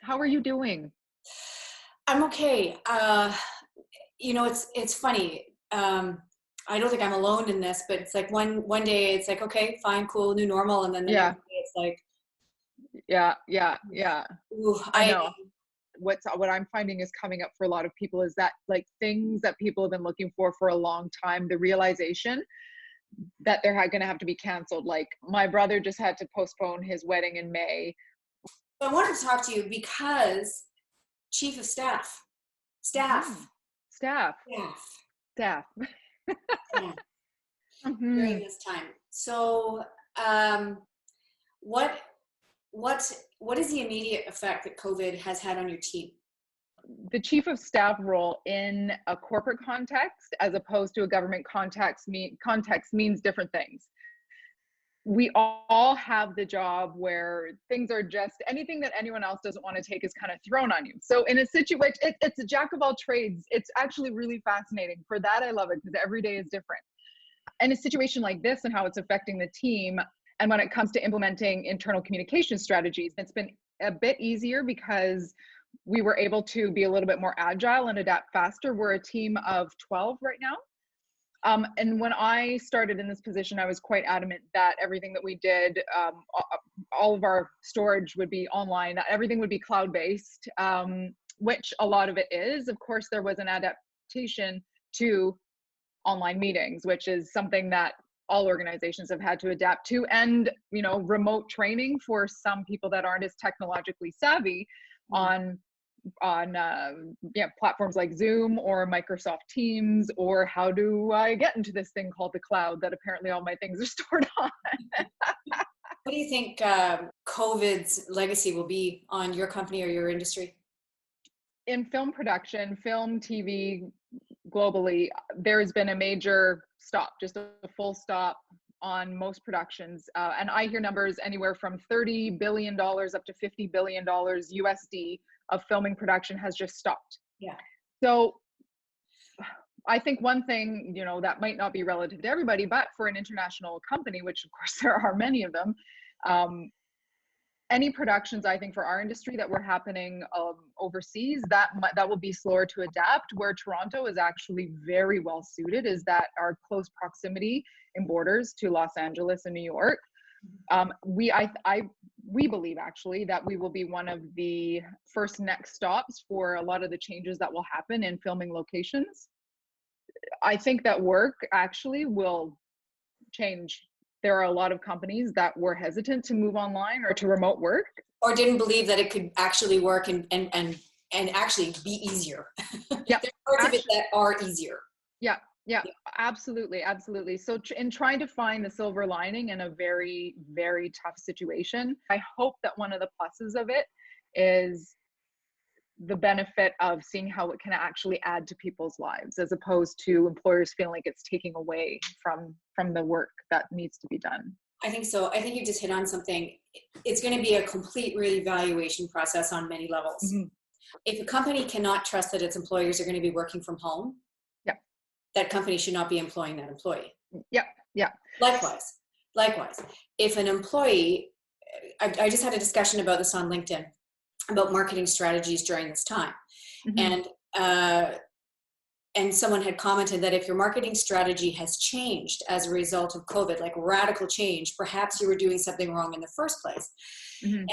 How are you doing? I'm okay. It's funny. I don't think I'm alone in this, but it's like one day it's like, okay, fine, cool, new normal, and then the next Yeah, day it's like, yeah. ooh, I know. What I'm finding is coming up for a lot of people is that like things that people have been looking for a long time, the realization that they're going to have to be canceled. Like my brother just had to postpone his wedding in May. I wanted to talk to you because chief of staff, Mhm. staff, Staff, staff, staff. staff during Mhm. this time. So, um, what what what is the immediate effect that COVID has had on your team? The chief of staff role in a corporate context as opposed to a government context means different things. We all have the job where things are just anything that anyone else doesn't want to take is kind of thrown on you. So in a situation, it's a jack of all trades. It's actually really fascinating. For that, I love it because every day is different. In a situation like this and how it's affecting the team, and when it comes to implementing internal communication strategies, it's been a bit easier because we were able to be a little bit more agile and adapt faster. We're a team of 12 right now. And when I started in this position, I was quite adamant that everything that we did, all of our storage would be online, that everything would be cloud-based, which a lot of it is. Of course, there was an adaptation to online meetings, which is something that all organizations have had to adapt to, and remote training for some people that aren't as technologically savvy on platforms like Zoom or Microsoft Teams, or how do I get into this thing called the cloud that apparently all my things are stored on. What do you think COVID's legacy will be on your company or your industry? In film production, film, TV, globally, there has been a major stop, just a full stop on most productions. And I hear numbers anywhere from $30 billion up to $50 billion USD of filming production has just stopped. Yeah. So I think one thing, that might not be relative to everybody, but for an international company, which of course there are many of them, any productions I think for our industry that were happening overseas, that will be slower to adapt. Where Toronto is actually very well suited is that our close proximity in borders to Los Angeles and New York. We believe actually that we will be one of the first next stops for a lot of the changes that will happen in filming locations. I think that work actually will change. There are a lot of companies that were hesitant to move online or to remote work. Or didn't believe that it could actually work and actually be easier. Yeah, There's parts of it that are easier. Yeah, Yeah. absolutely. So in trying to find the silver lining in a very, very tough situation, I hope that one of the pluses of it is the benefit of seeing how it can actually add to people's lives, as opposed to employers feeling like it's taking away from the work that needs to be done. I think so. I think you just hit on something. It's going to be a complete reevaluation process on many levels. Mm-hmm. If a company cannot trust that its employees are going to be working from home, Yeah, that company should not be employing that employee. yeah. Likewise, if an employee, I just had a discussion about this on LinkedIn about marketing strategies during this time. Mm-hmm. And someone had commented that if your marketing strategy has changed as a result of COVID, like radical change, perhaps you were doing something wrong in the first place. Mm-hmm.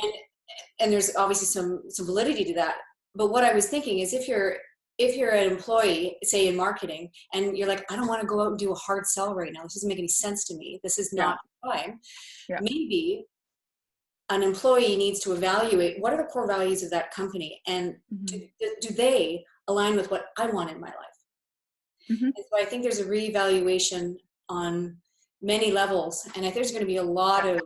And there's obviously some validity to that. But what I was thinking is if you're an employee, say in marketing, and you're like, I don't want to go out and do a hard sell right now. This doesn't make any sense to me. This is not time. Yeah. Maybe an employee needs to evaluate what are the core values of that company, and Mm-hmm. do they align with what I want in my life? Mm-hmm. And so I think there's a reevaluation on many levels, and I think there's going to be a lot of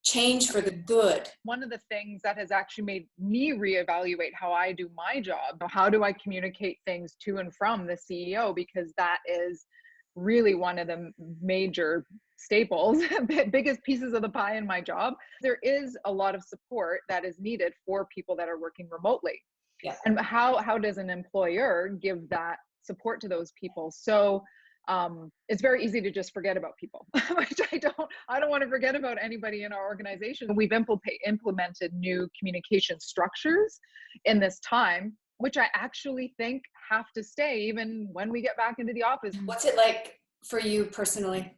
change for the good. One of the things that has actually made me reevaluate how I do my job, how do I communicate things to and from the CEO, because that is really one of the major staples, biggest pieces of the pie in my job. There is a lot of support that is needed for people that are working remotely. Yeah. And how does an employer give that support to those people? So it's very easy to just forget about people, which I don't want to forget about anybody in our organization. We've implemented new communication structures in this time, which I actually think have to stay even when we get back into the office. What's it like for you personally?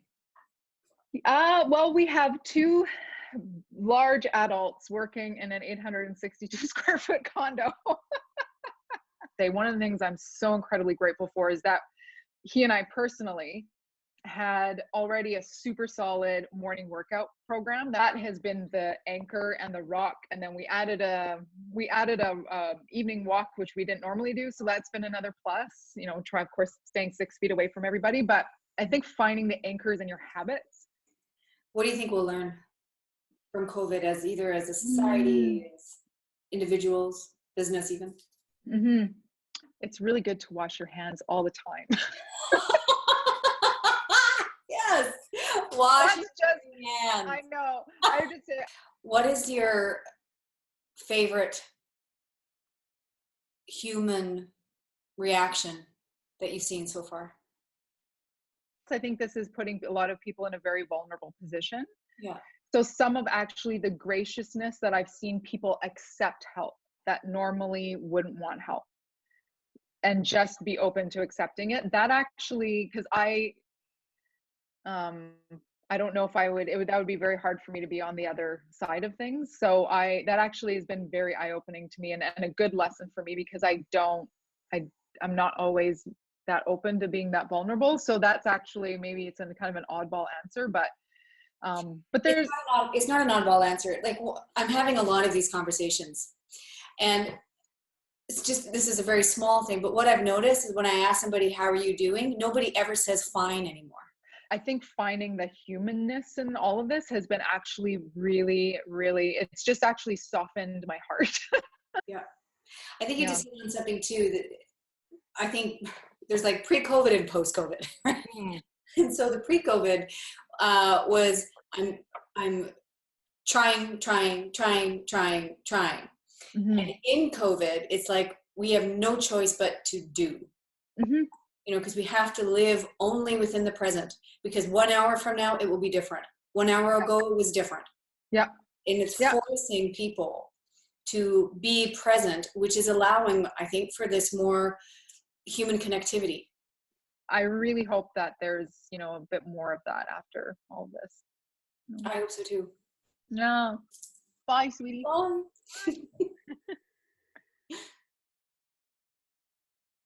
Well, we have two large adults working in an 862 square foot condo. One of the things I'm so incredibly grateful for is that he and I personally had already a super solid morning workout program that has been the anchor and the rock, and then we added a evening walk, which we didn't normally do, so that's been another plus. Try, of course, staying 6 feet away from everybody, but I think finding the anchors in your habits. What do you think we'll learn from COVID, as either as a society, as individuals, business even? Mm-hmm. It's really good to wash your hands all the time. Yes, wash your hands. I know. I would just say. What is your favorite human reaction that you've seen so far? I think this is putting a lot of people in a very vulnerable position. Yeah. So some of actually the graciousness that I've seen people accept help that normally wouldn't want help, and just be open to accepting it. That actually, because I don't know if that would be very hard for me to be on the other side of things. So that actually has been very eye-opening to me, and a good lesson for me, because I'm not always that open to being that vulnerable. So that's actually, maybe it's in kind of an oddball answer, but there's it's not an oddball answer. Like, I'm having a lot of these conversations, and it's just, this is a very small thing, but what I've noticed is when I ask somebody, how are you doing? Nobody ever says fine anymore. I think finding the humanness in all of this has been actually really, really, it's just actually softened my heart. Yeah. I think you just hit on something too, that I think there's like pre-COVID and post-COVID, right? And so the pre-COVID was I'm trying. Mm-hmm. And in COVID, it's like we have no choice but to do. Mm-hmm. Because we have to live only within the present, because 1 hour from now it will be different. 1 hour ago it was different. Yeah. And it's forcing people to be present, which is allowing, I think, for this more human connectivity. I really hope that there's, a bit more of that after all of this. I hope so too. Yeah. Bye, sweetie. Bye.